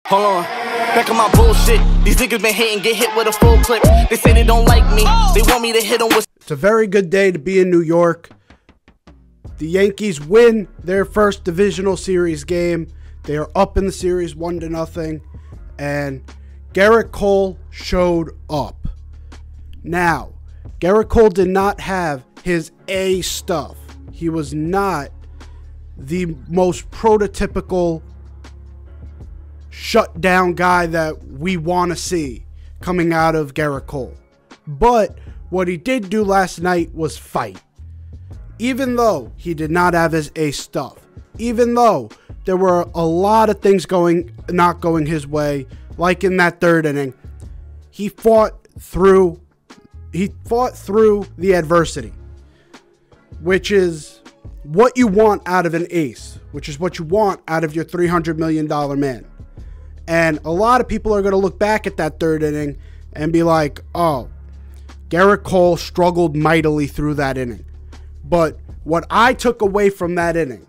Hold on, back on my bullshit. These niggas been hating, get hit with a full clip. They say they don't like me, they want me to hit them with. It's a very good day to be in New York. The Yankees win their first divisional series game. They are up in the series 1-0, and Garrett Cole showed up. Now, Garrett Cole did not have his A stuff. He was not the most prototypical shutdown guy that we want to see coming out of Garrett Cole. But what he did do last night was fight. Even though he did not have his A stuff, even though there were a lot of things not going his way, like in that third inning, he fought through the adversity, which is what you want out of an ace, which is what you want out of your $300 million man. And a lot of people are going to look back at that third inning and be like, oh, Garrett Cole struggled mightily through that inning. But what I took away from that inning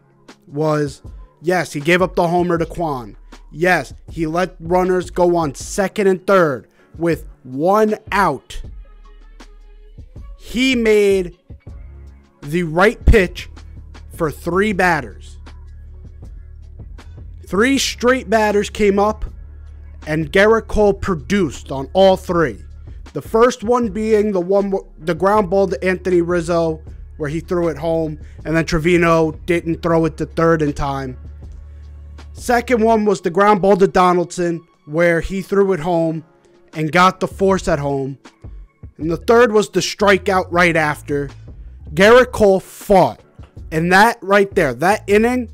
was, yes, he gave up the homer to Quan. Yes, he let runners go on second and third with 1 out. He made the right pitch for 3 batters. 3 straight batters came up, and Garrett Cole produced on all 3. The first one being the ground ball to Anthony Rizzo, where he threw it home, and then Trevino didn't throw it to third in time. Second one was the ground ball to Donaldson, where he threw it home and got the force at home. And the third was the strikeout right after. Garrett Cole fought. And that right there, that inning,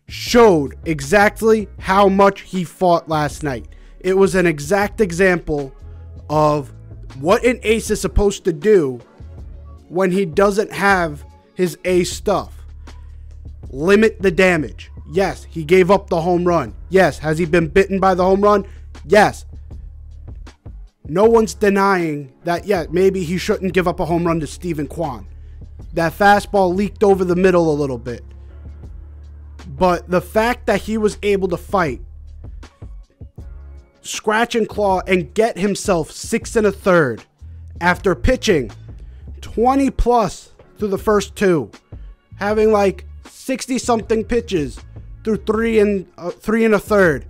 showed exactly how much he fought last night. It was an exact example of what an ace is supposed to do when he doesn't have his A stuff. Limit the damage. Yes, he gave up the home run. Yes, has he been bitten by the home run? Yes. No one's denying that, yeah, maybe he shouldn't give up a home run to Steven Kwan. That fastball leaked over the middle a little bit. But the fact that he was able to fight, scratch and claw, and get himself 6 1/3 after pitching 20 plus through the first 2, having like 60-something pitches through 3 1/3.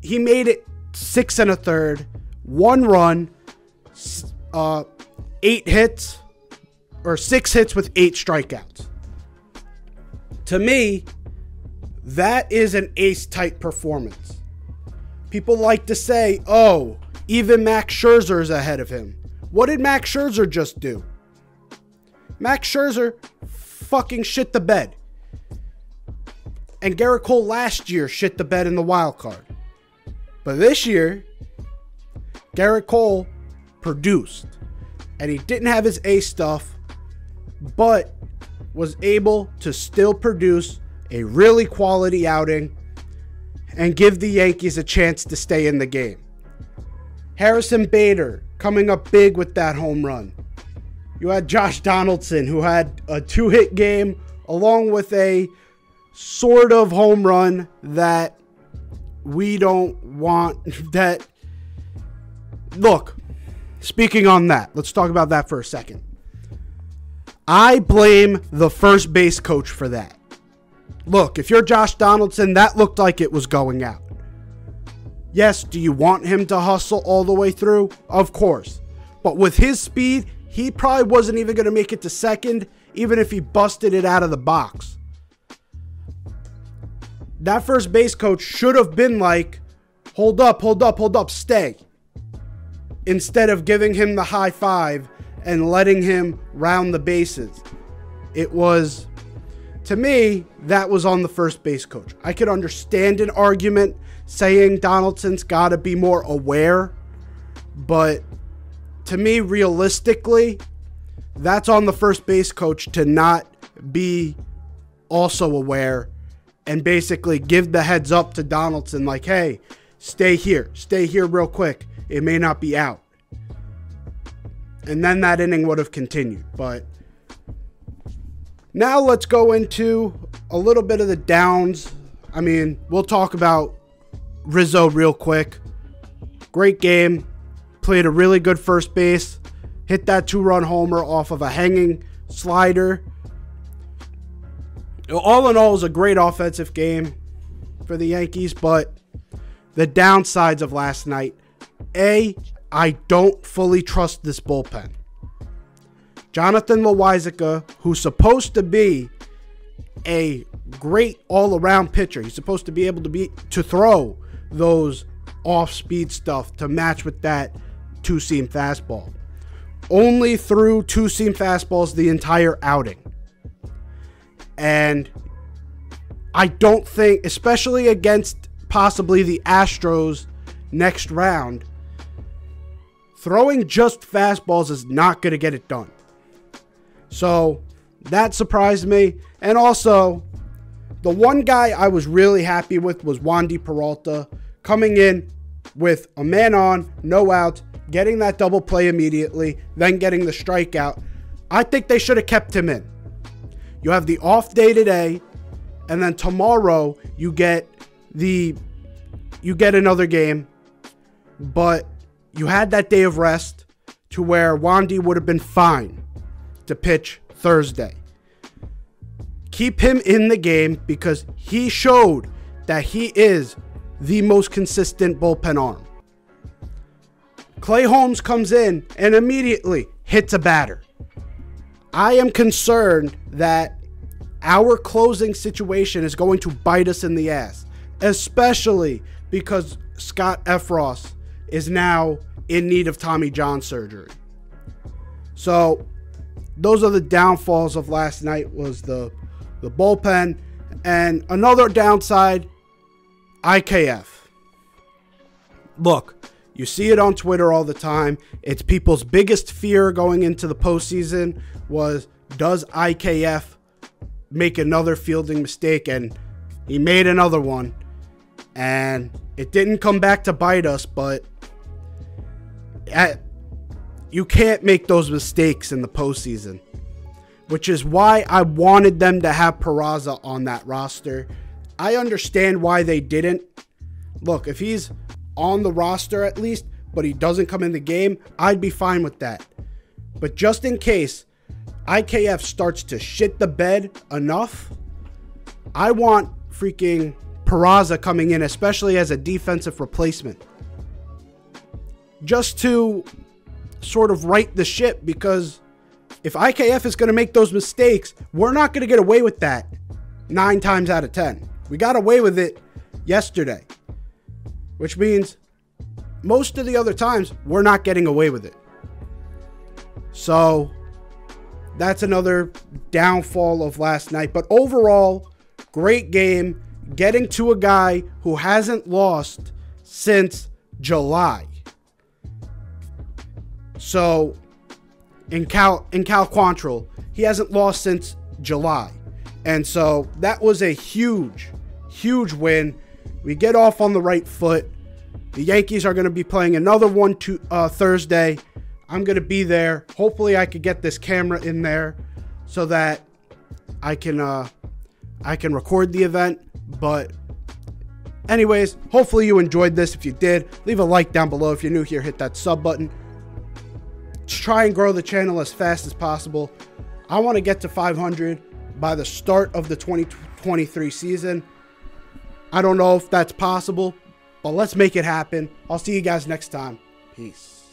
He made it 6 1/3, 1 run, 8 hits, or 6 hits with 8 strikeouts. To me, that is an ace-type performance. People like to say, oh, even Max Scherzer is ahead of him. What did Max Scherzer just do? Max Scherzer fucking shit the bed. And Garrett Cole last year shit the bed in the wild card. But this year, Garrett Cole produced. And he didn't have his A stuff, but was able to still produce a really quality outing and give the Yankees a chance to stay in the game. Harrison Bader coming up big with that home run. You had Josh Donaldson, who had a 2-hit game along with a sort of home run that we don't want. That, look, speaking on that, let's talk about that for a second. I blame the first base coach for that. Look, if you're Josh Donaldson, that looked like it was going out. Yes, do you want him to hustle all the way through? Of course. But with his speed, he probably wasn't even going to make it to second, even if he busted it out of the box. That first base coach should have been like, hold up, stay. Instead of giving him the high five and letting him round the bases. It was, to me, that was on the first base coach. I could understand an argument saying Donaldson's got to be more aware, but to me, realistically, that's on the first base coach to not be also aware and basically give the heads up to Donaldson like, hey, stay here real quick. It may not be out. And then that inning would have continued. But now let's go into a little bit of the downs. I mean, we'll talk about Rizzo real quick. Great game. Played a really good first base. Hit that 2-run homer off of a hanging slider. All in all, it was a great offensive game for the Yankees, but the downsides of last night. I don't fully trust this bullpen. Jonathan Loaisiga, who's supposed to be a great all-around pitcher. He's supposed to be able to throw those off-speed stuff to match with that two-seam fastball. Only threw two-seam fastballs the entire outing. And I don't think, especially against possibly the Astros next round, throwing just fastballs is not going to get it done. So that surprised me. And also, the one guy I was really happy with was Wandy Peralta, coming in with a man on, no outs, getting that double play immediately, then getting the strikeout. I think they should have kept him in. You have the off day today, and then tomorrow you get another game, but you had that day of rest to where Wandy would have been fine to pitch Thursday. Keep him in the game because he showed that he is the most consistent bullpen arm. Clay Holmes comes in and immediately hits a batter. I am concerned that our closing situation is going to bite us in the ass, especially because Scott Efros is now in need of Tommy John surgery. So those are the downfalls of last night, was the bullpen. And another downside, IKF. Look, you see it on Twitter all the time. It's people's biggest fear going into the postseason was, does IKF make another fielding mistake? And he made another one. And it didn't come back to bite us, but you can't make those mistakes in the postseason, which is why I wanted them to have Peraza on that roster. I understand why they didn't. Look, if he's on the roster at least, but he doesn't come in the game, I'd be fine with that. But just in case IKF starts to shit the bed enough, I want freaking Peraza coming in, especially as a defensive replacement, just to sort of right the ship, because if IKF is going to make those mistakes, we're not going to get away with that 9 times out of 10. We got away with it yesterday, which means most of the other times we're not getting away with it. So that's another downfall of last night. But overall, great game, getting to a guy who hasn't lost since July. So in Cal Quantrill, he hasn't lost since July. And so that was a huge win. We get off on the right foot. The Yankees are going to be playing another one Thursday. I'm going to be there. Hopefully I could get this camera in there so that I can record the event. But anyways, hopefully you enjoyed this. If you did, leave a like down below. If you're new here, hit that sub button. Try and grow the channel as fast as possible. I want to get to 500 by the start of the 2023 season. I don't know if that's possible, but let's make it happen. I'll see you guys next time. Peace.